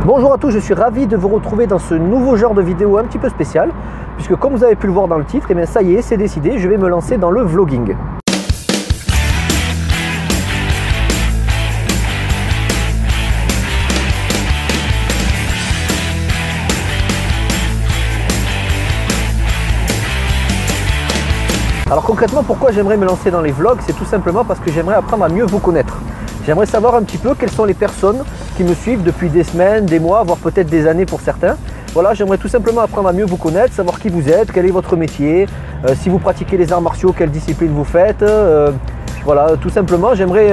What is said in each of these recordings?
Bonjour à tous, je suis ravi de vous retrouver dans ce nouveau genre de vidéo un petit peu spécial, puisque comme vous avez pu le voir dans le titre, et bien ça y est, c'est décidé, je vais me lancer dans le vlogging. Alors concrètement, pourquoi j'aimerais me lancer dans les vlogs? C'est tout simplement parce que j'aimerais apprendre à mieux vous connaître. J'aimerais savoir un petit peu quelles sont les personnes qui me suivent depuis des semaines, des mois, voire peut-être des années pour certains. Voilà, j'aimerais tout simplement apprendre à mieux vous connaître, savoir qui vous êtes, quel est votre métier, si vous pratiquez les arts martiaux, quelle discipline vous faites. Voilà, tout simplement, j'aimerais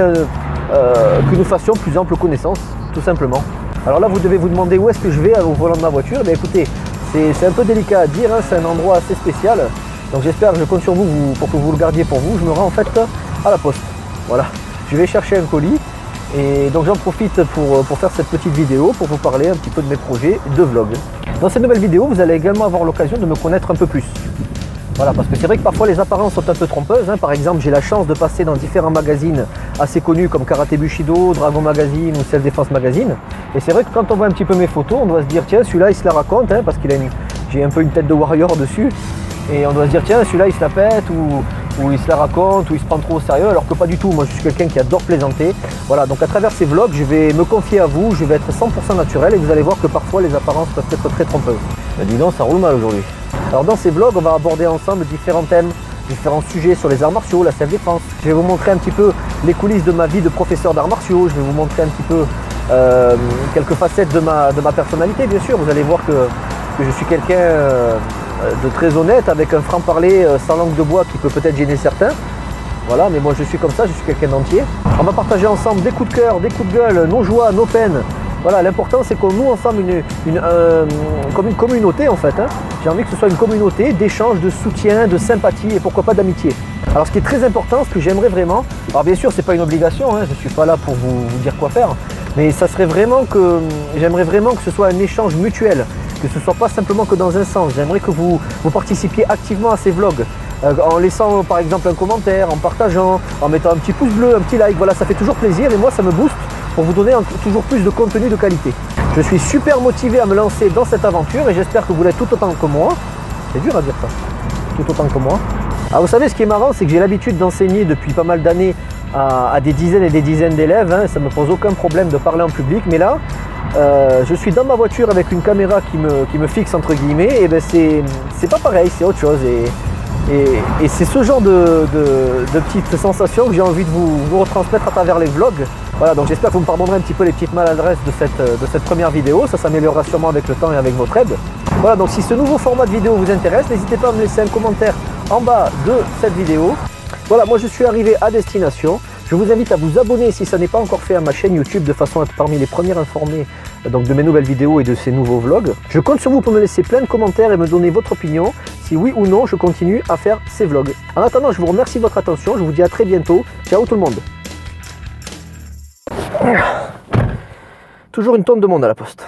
que nous fassions plus ample connaissance, tout simplement. Alors là, vous devez vous demander où est-ce que je vais au volant de ma voiture. Mais écoutez, c'est un peu délicat à dire, hein, c'est un endroit assez spécial. Donc j'espère que je compte sur vous pour que vous le gardiez pour vous. Je me rends en fait à la poste. Voilà, je vais chercher un colis et donc j'en profite pour faire cette petite vidéo pour vous parler un petit peu de mes projets de vlog. Dans cette nouvelle vidéo, vous allez également avoir l'occasion de me connaître un peu plus. Voilà, parce que c'est vrai que parfois les apparences sont un peu trompeuses, hein. Par exemple, j'ai la chance de passer dans différents magazines assez connus comme Karaté Bushido, Dragon Magazine ou Self Defense Magazine. Et c'est vrai que quand on voit un petit peu mes photos, on doit se dire tiens, celui-là il se la raconte, hein, parce qu'il a j'ai un peu une tête de warrior dessus. Et on doit se dire tiens, celui-là il se la pète ou il se la raconte ou il se prend trop au sérieux, alors que pas du tout. Moi je suis quelqu'un qui adore plaisanter. Voilà, donc à travers ces vlogs, je vais me confier à vous, je vais être 100% naturel et vous allez voir que parfois les apparences peuvent être très trompeuses. Mais dis donc, ça roule mal aujourd'hui. Alors dans ces vlogs, on va aborder ensemble différents thèmes, différents sujets sur les arts martiaux, la self-défense. Je vais vous montrer un petit peu les coulisses de ma vie de professeur d'arts martiaux, je vais vous montrer un petit peu quelques facettes de ma personnalité, bien sûr. Vous allez voir que je suis quelqu'un de très honnête, avec un franc-parler sans langue de bois qui peut peut-être gêner certains. Voilà, mais moi je suis comme ça, je suis quelqu'un d'entier. On va partager ensemble des coups de cœur, des coups de gueule, nos joies, nos peines. Voilà, l'important c'est qu'on noue ensemble comme une communauté en fait. Hein. J'ai envie que ce soit une communauté d'échange, de soutien, de sympathie et pourquoi pas d'amitié. Alors ce qui est très important, ce que j'aimerais vraiment, alors bien sûr c'est pas une obligation, hein, je suis pas là pour vous dire quoi faire, mais ça serait vraiment que, j'aimerais vraiment que ce soit un échange mutuel, que ce ne soit pas simplement que dans un sens. J'aimerais que vous participiez activement à ces vlogs, en laissant par exemple un commentaire, en partageant, en mettant un petit pouce bleu, un petit like, voilà, ça fait toujours plaisir et moi ça me booste pour vous donner toujours plus de contenu de qualité. Je suis super motivé à me lancer dans cette aventure et j'espère que vous l'êtes tout autant que moi. C'est dur à dire ça, tout autant que moi. Alors vous savez, ce qui est marrant, c'est que j'ai l'habitude d'enseigner depuis pas mal d'années à des dizaines et des dizaines d'élèves, hein, ça ne me pose aucun problème de parler en public, mais là, je suis dans ma voiture avec une caméra qui me fixe entre guillemets, et ben c'est pas pareil, c'est autre chose. Et c'est ce genre de petites sensations que j'ai envie de vous retransmettre à travers les vlogs. Voilà, donc j'espère que vous me pardonnerez un petit peu les petites maladresses de cette première vidéo, ça s'améliorera sûrement avec le temps et avec votre aide. Voilà, donc si ce nouveau format de vidéo vous intéresse, n'hésitez pas à me laisser un commentaire en bas de cette vidéo. Voilà, moi je suis arrivé à destination. Je vous invite à vous abonner si ça n'est pas encore fait à ma chaîne YouTube de façon à être parmi les premiers informés donc, de mes nouvelles vidéos et de ces nouveaux vlogs. Je compte sur vous pour me laisser plein de commentaires et me donner votre opinion, si oui ou non je continue à faire ces vlogs. En attendant, je vous remercie de votre attention, je vous dis à très bientôt. Ciao tout le monde. Toujours une tonne de monde à la poste.